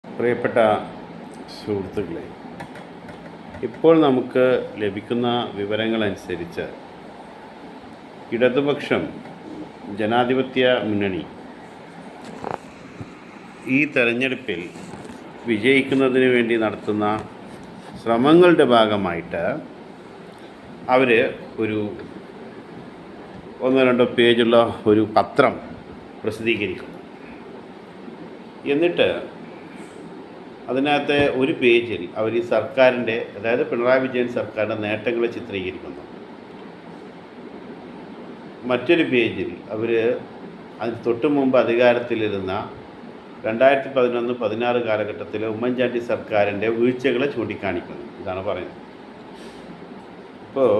പ്രിയപ്പെട്ട സുഹൃത്തുക്കളെ, ഇപ്പോൾ നമുക്ക് ലഭിക്കുന്ന വിവരങ്ങളനുസരിച്ച് ഇടതുപക്ഷം ജനാധിപത്യ മുന്നണി ഈ തെരഞ്ഞെടുപ്പിൽ വിജയിക്കുന്നതിന് വേണ്ടി നടത്തുന്ന ശ്രമങ്ങളുടെ ഭാഗമായിട്ട് അവർ ഒരു 1-2 പേജുള്ള ഒരു പത്രം പ്രസിദ്ധീകരിക്കുന്നു. എന്നിട്ട് അതിനകത്ത് ഒരു പേജിൽ അവർ ഈ സർക്കാരിൻ്റെ, അതായത് പിണറായി വിജയൻ സർക്കാരിൻ്റെ നേട്ടങ്ങളെ ചിത്രീകരിക്കുന്നു. മറ്റൊരു പേജിൽ അവർ അതിന് തൊട്ട് മുമ്പ് അധികാരത്തിലിരുന്ന 2011-16 കാലഘട്ടത്തിലെ ഉമ്മൻചാണ്ടി സർക്കാരിൻ്റെ വീഴ്ചകളെ ചൂണ്ടിക്കാണിക്കുന്നു. ഇതാണ് പറയുന്നത്. ഇപ്പോൾ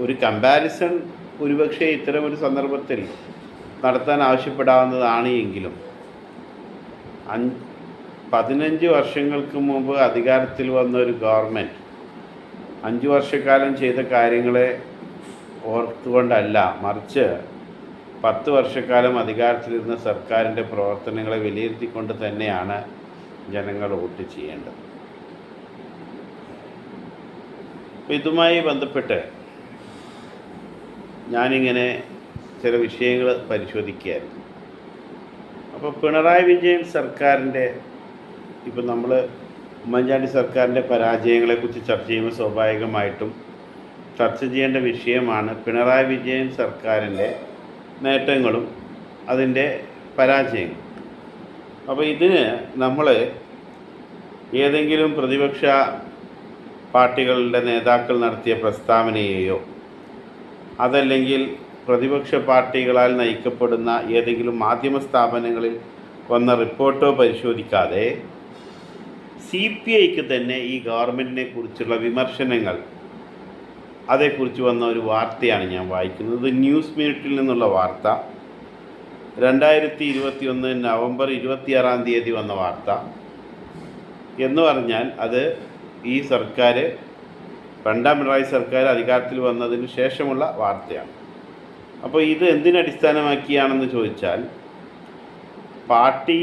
ഒരു കമ്പാരിസൺ ഒരുപക്ഷെ ഇത്തരമൊരു സന്ദർഭത്തിൽ നടത്താൻ ആവശ്യപ്പെടാവുന്നതാണ്. എങ്കിലും 15 വർഷങ്ങൾക്ക് മുമ്പ് അധികാരത്തിൽ വന്ന ഒരു ഗവൺമെൻറ് 5 വർഷക്കാലം ചെയ്ത കാര്യങ്ങളെ ഓർത്തുകൊണ്ടല്ല, മറിച്ച് 10 വർഷക്കാലം അധികാരത്തിലിരുന്ന സർക്കാരിൻ്റെ പ്രവർത്തനങ്ങളെ വിലയിരുത്തിക്കൊണ്ട് തന്നെയാണ് ജനങ്ങൾ വോട്ട് ചെയ്യേണ്ടത്. ഇതുമായി ബന്ധപ്പെട്ട് ഞാനിങ്ങനെ ചില വിഷയങ്ങൾ പരിശോധിക്കുകയായിരുന്നു. അപ്പോൾ പിണറായി വിജയൻ സർക്കാരിൻ്റെ, ഇപ്പം നമ്മൾ ഉമ്മൻചാണ്ടി സർക്കാരിൻ്റെ പരാജയങ്ങളെക്കുറിച്ച് ചർച്ച ചെയ്യുമ്പോൾ സ്വാഭാവികമായിട്ടും ചർച്ച ചെയ്യേണ്ട വിഷയമാണ് പിണറായി വിജയൻ സർക്കാരിൻ്റെ നേട്ടങ്ങളും അതിൻ്റെ പരാജയങ്ങളും. അപ്പോൾ ഇതിന് നമ്മൾ ഏതെങ്കിലും പ്രതിപക്ഷ പാർട്ടികളുടെ നേതാക്കൾ നടത്തിയ പ്രസ്താവനയെയോ അതല്ലെങ്കിൽ പ്രതിപക്ഷ പാർട്ടികളാൽ നയിക്കപ്പെടുന്ന ഏതെങ്കിലും മാധ്യമ സ്ഥാപനങ്ങളിൽ വന്ന റിപ്പോർട്ടോ പരിശോധിക്കാതെ CPIക്ക് തന്നെ ഈ ഗവൺമെൻറ്റിനെ കുറിച്ചുള്ള വിമർശനങ്ങൾ, അതേക്കുറിച്ച് വന്ന ഒരു വാർത്തയാണ് ഞാൻ വായിക്കുന്നത്. ന്യൂസ് മിനിറ്റിൽ നിന്നുള്ള വാർത്ത, 2021 നവംബർ 26 വന്ന വാർത്ത. എന്ന് പറഞ്ഞാൽ അത് ഈ സർക്കാർ, രണ്ടാം പിണറായി സർക്കാർ അധികാരത്തിൽ വന്നതിന് ശേഷമുള്ള വാർത്തയാണ്. അപ്പോൾ ഇത് എന്തിനടിസ്ഥാനമാക്കിയാണെന്ന് ചോദിച്ചാൽ, പാർട്ടി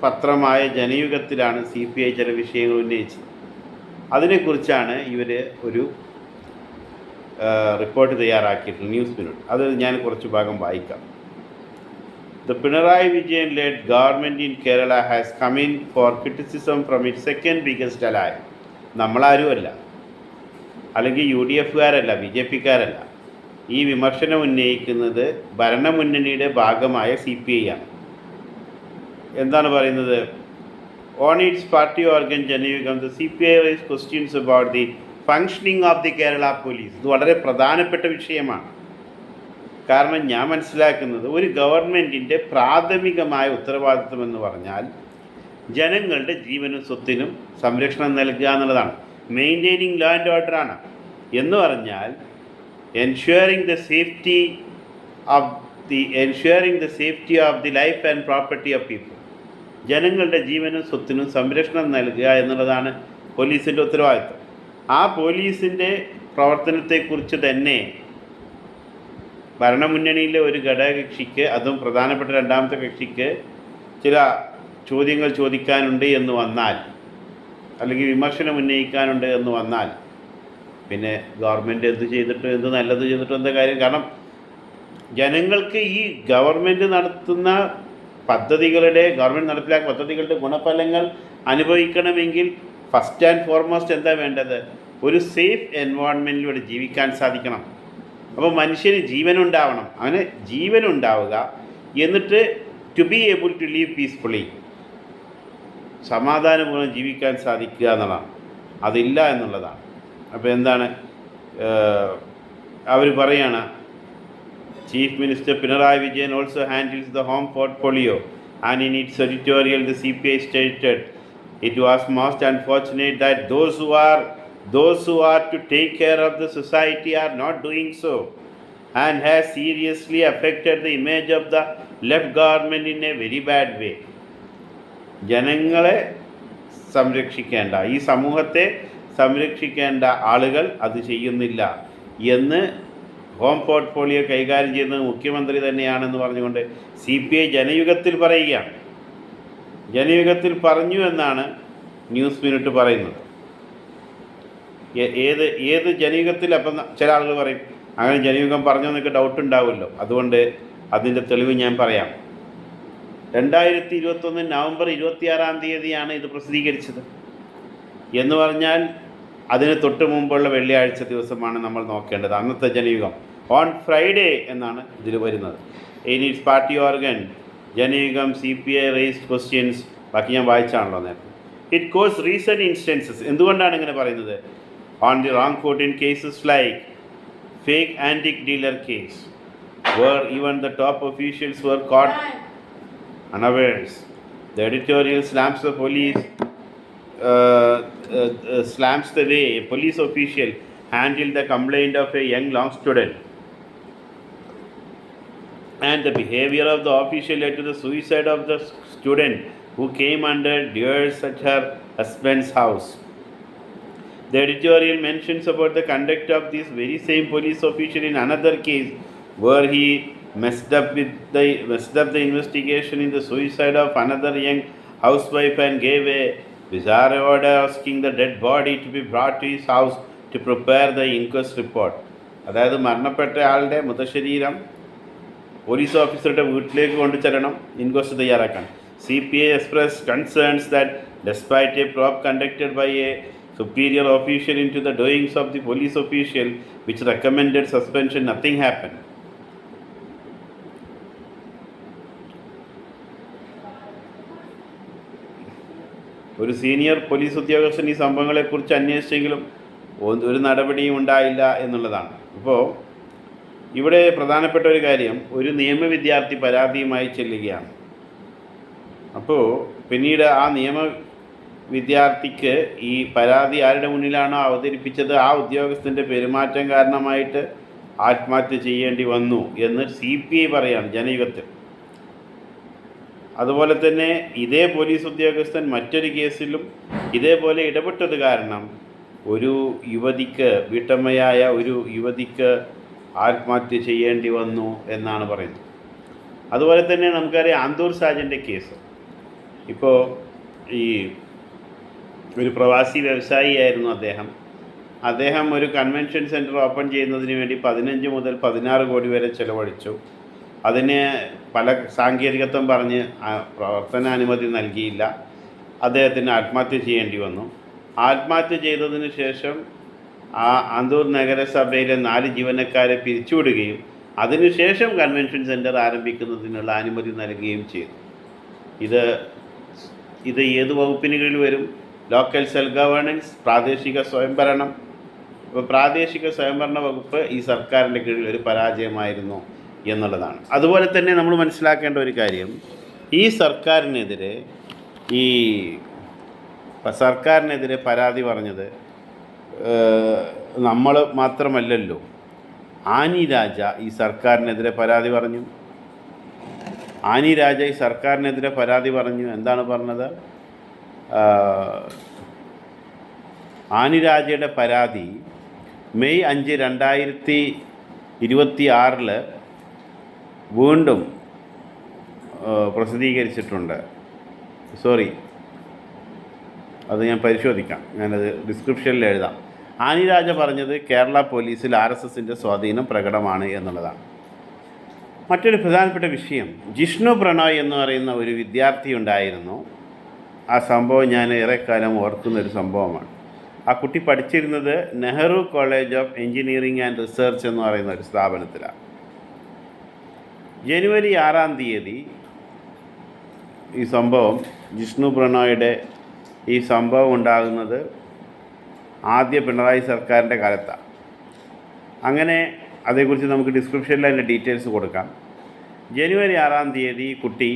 പത്രമായ ജനയുഗത്തിലാണ് CPI ചില വിഷയങ്ങൾ ഉന്നയിച്ചത്. അതിനെക്കുറിച്ചാണ് ഇവർ ഒരു റിപ്പോർട്ട് തയ്യാറാക്കിയിട്ടുള്ളത്, ന്യൂസ് മിനിറ്റ്. അത് ഞാൻ കുറച്ച് ഭാഗം വായിക്കാം. The Pinarayi Vijayan-led government in Kerala has come in for criticism from its second biggest ally. നമ്മളാരുമല്ല, അല്ലെങ്കിൽ UDFകാരല്ല, BJPക്കാരല്ല. ഈ വിമർശനം ഉന്നയിക്കുന്നത് ഭരണമുന്നണിയുടെ ഭാഗമായ CPI ആണ്. എന്താണ് പറയുന്നത്? On its party organ Janayugam, the CPI raised questions about the functioning of the Kerala police. ഇത് വളരെ പ്രധാനപ്പെട്ട വിഷയമാണ്. കാരണം ഞാൻ മനസ്സിലാക്കുന്നത്, ഒരു ഗവൺമെൻറ്റിൻ്റെ പ്രാഥമികമായ ഉത്തരവാദിത്വം എന്ന് പറഞ്ഞാൽ ജനങ്ങളുടെ ജീവനും സ്വത്തിനും സംരക്ഷണം നൽകുക എന്നുള്ളതാണ്. മെയിൻറ്റെയിനിങ് ലോ ആൻഡ് ഓർഡറാണ്. എന്ന് പറഞ്ഞാൽ ensuring the safety of the life and property of people. ജനങ്ങളുടെ ജീവനും സ്വത്തിനും സംരക്ഷണം നൽകുക എന്നുള്ളതാണ് പോലീസിൻ്റെ ഉത്തരവാദിത്വം. ആ പോലീസിൻ്റെ പ്രവർത്തനത്തെക്കുറിച്ച് തന്നെ ഭരണമുന്നണിയിലെ ഒരു ഘടകകക്ഷിക്ക്, അതും പ്രധാനപ്പെട്ട രണ്ടാമത്തെ കക്ഷിക്ക് ചില ചോദ്യങ്ങൾ ചോദിക്കാനുണ്ട് എന്ന് വന്നാൽ, അല്ലെങ്കിൽ വിമർശനം ഉന്നയിക്കാനുണ്ട് എന്ന് വന്നാൽ, പിന്നെ ഗവൺമെൻറ് എന്ത് ചെയ്തിട്ടും എന്ത് നല്ലത് ചെയ്തിട്ടും എന്താ കാര്യം? കാരണം ജനങ്ങൾക്ക് ഈ ഗവൺമെൻറ് നടത്തുന്ന ഗവൺമെൻറ് നടപ്പിലാക്കുന്ന പദ്ധതികളുടെ ഗുണഫലങ്ങൾ അനുഭവിക്കണമെങ്കിൽ ഫസ്റ്റ് ആൻഡ് ഫോർമോസ്റ്റ് എന്താ വേണ്ടത്? ഒരു സേഫ് എൻവയോൺമെൻറ്റിലൂടെ ജീവിക്കാൻ സാധിക്കണം. അപ്പോൾ മനുഷ്യന് ജീവനുണ്ടാവണം. അങ്ങനെ ജീവനുണ്ടാവുക, എന്നിട്ട് to be able to live peacefully, സമാധാനപൂർവ്വം ജീവിക്കാൻ സാധിക്കുക എന്നുള്ളതാണ്. അതില്ല എന്നുള്ളതാണ്. അപ്പോൾ എന്താണ് അവർ പറയുകയാണ്, Chief Minister Pinarayi Vijayan also handles the home portfolio, and in its editorial the CPI stated it was most unfortunate that those who are to take care of the society are not doing so, and has seriously affected the image of the left government in a very bad way. ജനങ്ങളെ സംരക്ഷിക്കേണ്ട, ഈ സമൂഹത്തെ സംരക്ഷിക്കേണ്ട ആളുകൾ അത് ചെയ്യുന്നില്ല എന്ന് home portfolio കൈകാര്യം ചെയ്യുന്നത് മുഖ്യമന്ത്രി തന്നെയാണെന്ന് പറഞ്ഞുകൊണ്ട് CPI ജനയുഗത്തിൽ പറയുകയാണ്. ജനയുഗത്തിൽ പറഞ്ഞു എന്നാണ് ന്യൂസ് മിനിറ്റ് പറയുന്നത്. ഏത് ജനയുഗത്തിൽ? അപ്പം ചില ആളുകൾ പറയും അങ്ങനെ ജനയുഗം പറഞ്ഞു എന്നൊക്കെ ഡൗട്ട് ഉണ്ടാവുമല്ലോ. അതുകൊണ്ട് അതിൻ്റെ തെളിവ് ഞാൻ പറയാം. 2021 നവംബർ 26 ഇത് പ്രസിദ്ധീകരിച്ചത്. എന്ന് പറഞ്ഞാൽ അതിന് തൊട്ട് മുമ്പുള്ള വെള്ളിയാഴ്ച ദിവസമാണ് നമ്മൾ നോക്കേണ്ടത്, അന്നത്തെ ജനയുഗം. ഓൺ ഫ്രൈഡേ എന്നാണ് ഇതിൽ വരുന്നത്. In its party organ Janayugom CPI raised questions. ബാക്കി ഞാൻ വായിച്ചാണല്ലോ നേരത്തെ. It cause recent instances. എന്തുകൊണ്ടാണ് ഇങ്ങനെ പറയുന്നത്? On the wrong foot in cases like fake antique dealer case where even the top officials were caught unawares. The editorial slams the police, slams the way a police official handled the complaint of a young law student, and the behavior of the official led to the suicide of the student who came under duress at her husband's house. The editorial mentions about the conduct of this very same police official in another case where he messed up the investigation in the suicide of another young housewife and gave a bizarre order asking the dead body to be brought to his house to prepare the inquest report. അതായത് മരണപ്പെട്ട ആളുടെ മൃതശരീരം police ഓഫീസറുടെ വീട്ടിലേക്ക് കൊണ്ടുചെല്ലണം inquest തയ്യാറാക്കാൻ. CPI expressed concerns that despite a probe conducted by a superior official into the doings of the police official which recommended suspension, nothing happened. ഒരു senior police ഉദ്യോഗസ്ഥൻ ഈ സംഭവങ്ങളെക്കുറിച്ച് അന്വേഷിച്ചെങ്കിലും ഒരു നടപടിയും ഉണ്ടായില്ല എന്നുള്ളതാണ്. ഇപ്പോൾ ഇവിടെ പ്രധാനപ്പെട്ട ഒരു കാര്യം, ഒരു നിയമ വിദ്യാർത്ഥി പരാതിയുമായി ചെല്ലുകയാണ്. അപ്പോൾ പിന്നീട് ആ നിയമ വിദ്യാർത്ഥിക്ക് ഈ പരാതി ആരുടെ മുന്നിലാണോ അവതരിപ്പിച്ചത് ആ ഉദ്യോഗസ്ഥൻ്റെ പെരുമാറ്റം കാരണമായിട്ട് ആത്മഹത്യ ചെയ്യേണ്ടി വന്നു എന്ന് CPI പറയാണ് ജനയുഗത്തിൽ. അതുപോലെ തന്നെ ഇതേ പോലീസ് ഉദ്യോഗസ്ഥൻ മറ്റൊരു കേസിലും ഇതേപോലെ ഇടപെട്ടത് കാരണം ഒരു യുവതിക്ക്, വീട്ടമ്മയായ ഒരു യുവതിക്ക് ആത്മഹത്യ ചെയ്യേണ്ടി വന്നു എന്നാണ് പറയുന്നത്. അതുപോലെ തന്നെ നമുക്കറിയാം ആന്തൂർ സാജൻ്റെ കേസ്. ഇപ്പോൾ ഈ ഒരു പ്രവാസി വ്യവസായിയായിരുന്നു അദ്ദേഹം ഒരു കൺവെൻഷൻ സെൻറ്റർ ഓപ്പൺ ചെയ്യുന്നതിന് വേണ്ടി 15 മുതൽ 16 കോടി വരെ ചിലവഴിച്ചു. അതിന് പല സാങ്കേതികത്വം പറഞ്ഞ് പ്രവർത്തനാനുമതി നൽകിയില്ല. അദ്ദേഹത്തിന് ആത്മഹത്യ ചെയ്യേണ്ടി വന്നു. ആത്മഹത്യ ചെയ്തതിന് ശേഷം ആ ആന്തൂർ നഗരസഭയിലെ 4 ജീവനക്കാരെ പിരിച്ചുവിടുകയും അതിനുശേഷം കൺവെൻഷൻ സെൻറ്റർ ആരംഭിക്കുന്നതിനുള്ള അനുമതി നൽകുകയും ചെയ്തു. ഇത് ഏത് വകുപ്പിന് കീഴിൽ വരും? ലോക്കൽ സെൽഫ് ഗവേണൻസ്, പ്രാദേശിക സ്വയംഭരണം. അപ്പോൾ പ്രാദേശിക സ്വയംഭരണ വകുപ്പ് ഈ സർക്കാരിൻ്റെ കീഴിൽ ഒരു പരാജയമായിരുന്നു എന്നുള്ളതാണ്. അതുപോലെ തന്നെ നമ്മൾ മനസ്സിലാക്കേണ്ട ഒരു കാര്യം, ഈ സർക്കാരിനെതിരെ പരാതി പറഞ്ഞത് നമ്മൾ മാത്രമല്ലല്ലോ. ആനി രാജ ഈ സർക്കാരിനെതിരെ പരാതി പറഞ്ഞു. എന്താണ് പറഞ്ഞത്? ആനി രാജയുടെ പരാതി മെയ് 5, 2026 വീണ്ടും പ്രസിദ്ധീകരിച്ചിട്ടുണ്ട്. അത് ഞാൻ പരിശോധിക്കാം, ഞാനത് ഡിസ്ക്രിപ്ഷനിൽ എഴുതാം. ആനി രാജ പറഞ്ഞത് കേരള പോലീസിൽ RSSൻ്റെ സ്വാധീനം പ്രകടമാണ് എന്നുള്ളതാണ്. മറ്റൊരു പ്രധാനപ്പെട്ട വിഷയം, ജിഷ്ണു പ്രണോയ് എന്ന് പറയുന്ന ഒരു വിദ്യാർത്ഥി ഉണ്ടായിരുന്നു. ആ സംഭവം ഞാൻ ഏറെക്കാലം ഓർക്കുന്നൊരു സംഭവമാണ്. ആ കുട്ടി പഠിച്ചിരുന്നത് Nehru college of engineering and research എന്ന് പറയുന്ന ഒരു സ്ഥാപനത്തിലാണ്. ജനുവരി 6 ഈ സംഭവം, ജിഷ്ണു പ്രണോയുടെ ഈ സംഭവം ഉണ്ടാകുന്നത് ആദ്യ പിണറായി സർക്കാരിൻ്റെ കാലത്താണ്. അങ്ങനെ അതേക്കുറിച്ച് നമുക്ക് ഡിസ്ക്രിപ്ഷനിൽ അതിൻ്റെ ഡീറ്റെയിൽസ് കൊടുക്കാം. ജനുവരി 6 കുട്ടി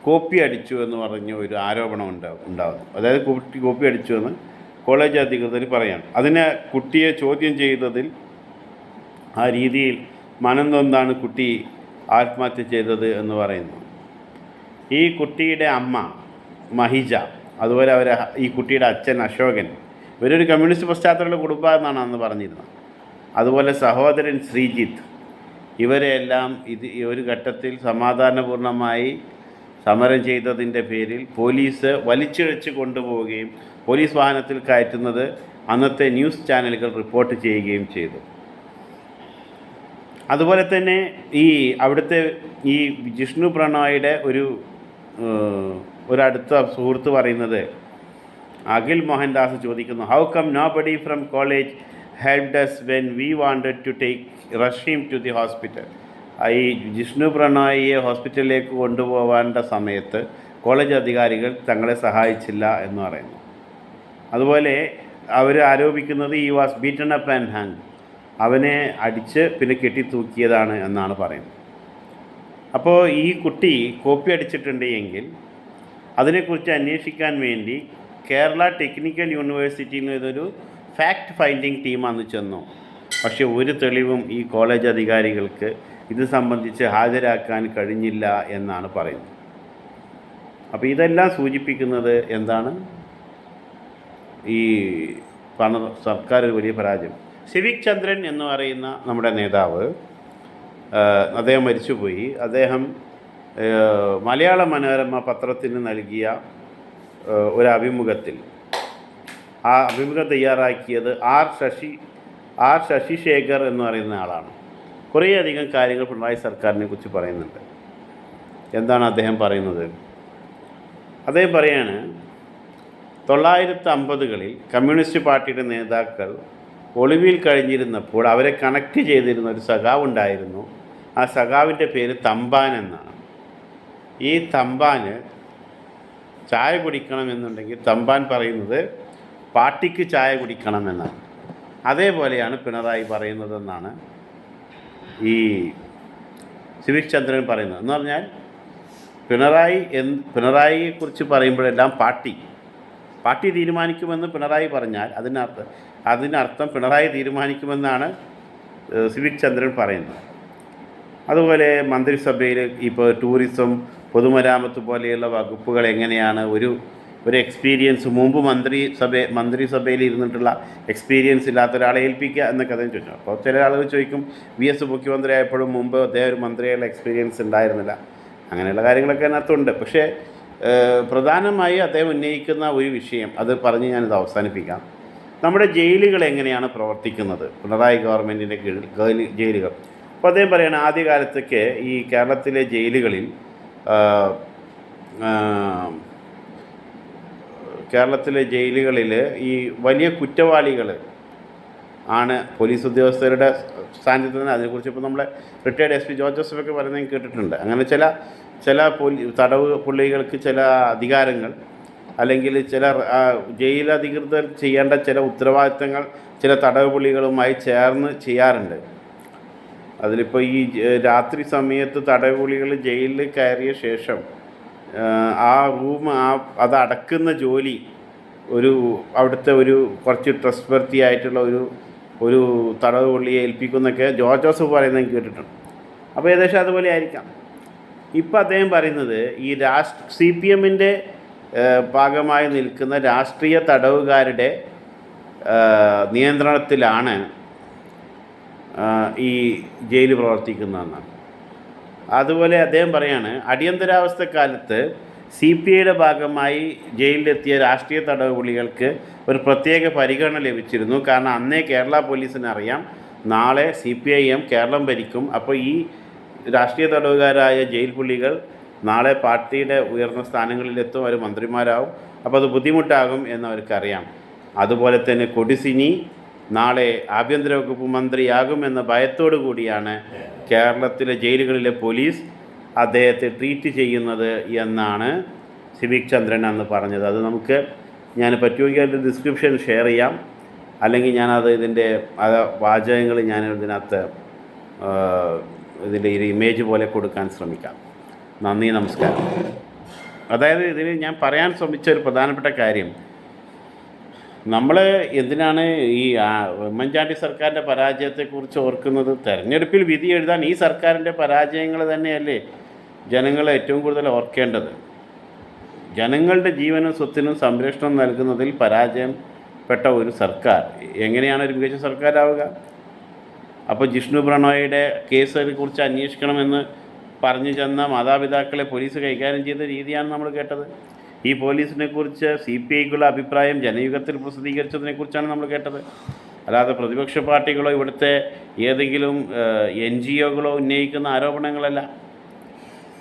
കോപ്പി അടിച്ചു എന്ന് പറഞ്ഞ ഒരു ആരോപണം ഉണ്ടാകുന്നു. അതായത് കുട്ടി കോപ്പി അടിച്ചു എന്ന് കോളേജ് അധികൃതർ പറയാണ്. അതിനെ കുട്ടിയെ ചോദ്യം ചെയ്തതിൽ ആ രീതിയിൽ മനം നൊന്താണ് കുട്ടി ആത്മഹത്യ ചെയ്തത് എന്ന് പറയുന്നു. ഈ കുട്ടിയുടെ അമ്മ മഹിജ, അതുപോലെ ഈ കുട്ടിയുടെ അച്ഛൻ അശോകൻ, ഇവരൊരു കമ്മ്യൂണിസ്റ്റ് പശ്ചാത്തലമുള്ള കുടുംബം എന്നാണ് അന്ന് പറഞ്ഞിരുന്നത്. അതുപോലെ സഹോദരൻ ശ്രീജിത്ത്, ഇവരെല്ലാം ഒരു ഘട്ടത്തിൽ സമാധാനപൂർണ്ണമായി സമരം ചെയ്തതിൻ്റെ പേരിൽ പോലീസ് വലിച്ചിഴച്ച് കൊണ്ടുപോവുകയും പോലീസ് വാഹനത്തിൽ കയറ്റുന്നത് അന്നത്തെ ന്യൂസ് ചാനലുകൾ റിപ്പോർട്ട് ചെയ്യുകയും ചെയ്തു. അതുപോലെ തന്നെ ഈ അവിടുത്തെ ഈ ജിഷ്ണു പ്രണോയുടെ ഒരടുത്ത സുഹൃത്ത് പറയുന്നത്, അഖിൽ മോഹൻദാസ് ചോദിക്കുന്നു, how come nobody from college helped us when we wanted to rush him to the hospital. ഈ ജിഷ്ണു പ്രണോയിയെ ഹോസ്പിറ്റലിലേക്ക് കൊണ്ടുപോകേണ്ട സമയത്ത് കോളേജ് അധികാരികൾ തങ്ങളെ സഹായിച്ചില്ല എന്ന് പറയുന്നു. അതുപോലെ അവർ ആരോപിക്കുന്നത് ഈ was beaten up and hang, അവനെ അടിച്ച് പിന്നെ കെട്ടിത്തൂക്കിയതാണ് എന്നാണ് പറയുന്നത്. അപ്പോൾ ഈ കുട്ടി കോപ്പി അടിച്ചിട്ടുണ്ട് എങ്കിൽ അതിനെക്കുറിച്ച് അന്വേഷിക്കാൻ വേണ്ടി കേരള ടെക്നിക്കൽ യൂണിവേഴ്സിറ്റിയിൽ നിന്നൊരു ഫാക്ട് ഫൈൻഡിങ് ടീമാണെന്ന് ചെന്നു. പക്ഷേ ഒരു തെളിവും ഈ കോളേജ് അധികാരികൾക്ക് ഇത് സംബന്ധിച്ച് ഹാജരാക്കാൻ കഴിഞ്ഞില്ല എന്നാണ് പറയുന്നത്. അപ്പോൾ ഇതെല്ലാം സൂചിപ്പിക്കുന്നത് എന്താണ്? ഈ സർക്കാർ ഒരു വലിയ പരാജയം. സിവിക് ചന്ദ്രൻ എന്ന് പറയുന്ന നമ്മുടെ നേതാവ്, അദ്ദേഹം മരിച്ചുപോയി. അദ്ദേഹം മലയാള മനോരമ പത്രത്തിന് നൽകിയ ഒരു അഭിമുഖത്തിൽ, ആ അഭിമുഖം തയ്യാറാക്കിയത് ആർ ശശിശേഖർ എന്ന് പറയുന്ന ആളാണ്. കുറേയധികം കാര്യങ്ങൾ പിണറായി സർക്കാരിനെ കുറിച്ച് പറയുന്നുണ്ട്. എന്താണ് അദ്ദേഹം പറയുന്നത്? അദ്ദേഹം പറയാണ്, 1950കളിൽ കമ്മ്യൂണിസ്റ്റ് പാർട്ടിയുടെ നേതാക്കൾ ഒളിവിൽ കഴിഞ്ഞിരുന്നപ്പോൾ അവരെ കണക്ട് ചെയ്തിരുന്ന ഒരു സഖാവ് ഉണ്ടായിരുന്നു. ആ സഖാവിൻ്റെ പേര് തമ്പാൻ എന്നാണ്. ഈ തമ്പാന് ചായ കുടിക്കണമെന്നുണ്ടെങ്കിൽ തമ്പാൻ പറയുന്നത് പാർട്ടിക്ക് ചായ കുടിക്കണമെന്നാണ്. അതേപോലെയാണ് പിണറായി പറയുന്നതെന്നാണ് ഈ സിവിക് ചന്ദ്രൻ പറയുന്നത്. എന്ന് പറഞ്ഞാൽ പിണറായിയെക്കുറിച്ച് പറയുമ്പോഴെല്ലാം പാർട്ടി തീരുമാനിക്കുമെന്ന് പിണറായി പറഞ്ഞാൽ അതിനർത്ഥം പിണറായി തീരുമാനിക്കുമെന്നാണ് സിവിക് ചന്ദ്രൻ പറയുന്നത്. അതുപോലെ മന്ത്രിസഭയിൽ ഇപ്പോൾ ടൂറിസം, പൊതുമരാമത്ത് പോലെയുള്ള വകുപ്പുകൾ എങ്ങനെയാണ് ഒരു എക്സ്പീരിയൻസ് മുമ്പ് മന്ത്രിസഭയിൽ ഇരുന്നിട്ടുള്ള എക്സ്പീരിയൻസ് ഇല്ലാത്ത ഒരാളെ ഏൽപ്പിക്കുക എന്നൊക്കെ അദ്ദേഹം ചോദിച്ചു. അപ്പോൾ ചില ആളുകൾ ചോദിക്കും, VS മുഖ്യമന്ത്രി ആയപ്പോഴും മുമ്പ് അദ്ദേഹം ഒരു മന്ത്രിയുള്ള എക്സ്പീരിയൻസ് ഉണ്ടായിരുന്നില്ല. അങ്ങനെയുള്ള കാര്യങ്ങളൊക്കെ അതിനകത്തുണ്ട്. പക്ഷേ പ്രധാനമായി അദ്ദേഹം ഉന്നയിക്കുന്ന ഒരു വിഷയം, അത് പറഞ്ഞ് ഞാനിത് അവസാനിപ്പിക്കാം. നമ്മുടെ ജയിലുകൾ എങ്ങനെയാണ് പ്രവർത്തിക്കുന്നത്, പിണറായി ഗവൺമെൻറ്റിൻ്റെ കീഴിൽ ജയിലുകൾ. അപ്പോൾ അദ്ദേഹം പറയുകയാണ്, ആദ്യകാലത്തൊക്കെ ഈ കേരളത്തിലെ ജയിലുകളിൽ ഈ വലിയ കുറ്റവാളികൾ ആണ് പോലീസ് ഉദ്യോഗസ്ഥരുടെ സാന്നിധ്യത്തിൽ തന്നെ. അതിനെക്കുറിച്ച് ഇപ്പോൾ നമ്മളെ റിട്ടയർഡ് SP ജോർജ് ജോസഫൊക്കെ പറയുന്നത് കേട്ടിട്ടുണ്ട്. അങ്ങനെ ചില തടവ് പുള്ളികൾക്ക് ചില അധികാരങ്ങൾ, അല്ലെങ്കിൽ ചില ജയിലധികൃതർ ചെയ്യേണ്ട ചില ഉത്തരവാദിത്തങ്ങൾ ചില തടവ് പുള്ളികളുമായി ചേർന്ന് ചെയ്യാറുണ്ട്. അതിലിപ്പോൾ ഈ രാത്രി സമയത്ത് തടവ് പുള്ളികൾ ജയിലിൽ കയറിയ ശേഷം ആ റൂം അത് അടക്കുന്ന ജോലി അവിടുത്തെ കുറച്ച് ട്രസ്റ്റ് വർത്തി ആയിട്ടുള്ള ഒരു തടവ് പുള്ളിയെ ഏൽപ്പിക്കുന്നൊക്കെ ജോർജ് ജോസഫ് പറയുന്നത് കേട്ടിട്ടുണ്ട്. അപ്പോൾ ഏകദേശം അതുപോലെ ആയിരിക്കാം. ഇപ്പം അദ്ദേഹം പറയുന്നത് ഈ CPMൻ്റെ ഭാഗമായി നിൽക്കുന്ന രാഷ്ട്രീയ തടവുകാരുടെ നിയന്ത്രണത്തിലാണ് ഈ ജയിൽ പ്രവർത്തിക്കുന്നതെന്നാണ്. അതുപോലെ അദ്ദേഹം പറയാണ്, അടിയന്തരാവസ്ഥക്കാലത്ത് CPIയുടെ ഭാഗമായി ജയിലിലെത്തിയ രാഷ്ട്രീയ തടവ് പുള്ളികൾക്ക് ഒരു പ്രത്യേക പരിഗണന ലഭിച്ചിരുന്നു. കാരണം അന്നേ കേരള പോലീസിന് അറിയാം നാളെ CPIM കേരളം ഭരിക്കും. അപ്പോൾ ഈ രാഷ്ട്രീയ തടവുകാരായ ജയിൽ പുള്ളികൾ നാളെ പാർട്ടിയുടെ ഉയർന്ന സ്ഥാനങ്ങളിലെത്തും, അവർ മന്ത്രിമാരാകും. അപ്പോൾ അത് ബുദ്ധിമുട്ടാകും എന്നവർക്കറിയാം. അതുപോലെ തന്നെ കൊടിസിനി നാളെ ആഭ്യന്തര വകുപ്പ് മന്ത്രിയാകുമെന്ന ഭയത്തോടു കൂടിയാണ് കേരളത്തിലെ ജയിലുകളിലെ പോലീസ് അദ്ദേഹത്തെ ട്രീറ്റ് ചെയ്യുന്നത് എന്നാണ് സിവിക് ചന്ദ്രൻ അന്ന് പറഞ്ഞത്. അത് ഞാൻ പറ്റുമെങ്കിൽ അതിൻ്റെ ഡിസ്ക്രിപ്ഷൻ ഷെയർ ചെയ്യാം, അല്ലെങ്കിൽ ഞാനത് ഇതിൻ്റെ വാചകങ്ങൾ ഞാൻ ഇതിനകത്ത് ഇതിൻ്റെ ഒരു ഇമേജ് പോലെ കൊടുക്കാൻ ശ്രമിക്കാം. നന്ദി, നമസ്കാരം. അതായത് ഇതിൽ ഞാൻ പറയാൻ ശ്രമിച്ച ഒരു പ്രധാനപ്പെട്ട കാര്യം, നമ്മൾ എന്തിനാണ് ഈ ഉമ്മൻചാണ്ടി സർക്കാരിൻ്റെ പരാജയത്തെക്കുറിച്ച് ഓർക്കുന്നത്? തെരഞ്ഞെടുപ്പിൽ വിധി എഴുതാൻ ഈ സർക്കാരിൻ്റെ പരാജയങ്ങൾ തന്നെയല്ലേ ജനങ്ങൾ ഏറ്റവും കൂടുതൽ ഓർക്കേണ്ടത്? ജനങ്ങളുടെ ജീവനും സ്വത്തിനും സംരക്ഷണം നൽകുന്നതിൽ പരാജയപ്പെട്ട ഒരു സർക്കാർ എങ്ങനെയാണ് ഒരു മികച്ച സർക്കാരാവുക? അപ്പോൾ ജിഷ്ണു പ്രണോയിയുടെ കേസിനെ കുറിച്ച് അന്വേഷിക്കണമെന്ന് പറഞ്ഞു ചെന്ന മാതാപിതാക്കളെ പോലീസ് കൈകാര്യം ചെയ്ത രീതിയാണ് നമ്മൾ കേട്ടത്. ഈ പോലീസിനെ കുറിച്ച് CPIക്കുള്ള അഭിപ്രായം ജനയുഗത്തിൽ പ്രസിദ്ധീകരിച്ചതിനെക്കുറിച്ചാണ് നമ്മൾ കേട്ടത്. അല്ലാതെ പ്രതിപക്ഷ പാർട്ടികളോ ഇവിടുത്തെ ഏതെങ്കിലും NGOകളോ ഉന്നയിക്കുന്ന ആരോപണങ്ങളല്ല.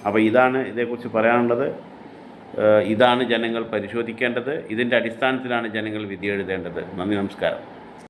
അപ്പോൾ ഇതാണ് ഇതേക്കുറിച്ച് പറയാനുള്ളത്. ഇതാണ് ജനങ്ങൾ പരിശോധിക്കേണ്ടത്. ഇതിൻ്റെ അടിസ്ഥാനത്തിലാണ് ജനങ്ങൾ വിധി എഴുതേണ്ടത്. നന്ദി, നമസ്കാരം.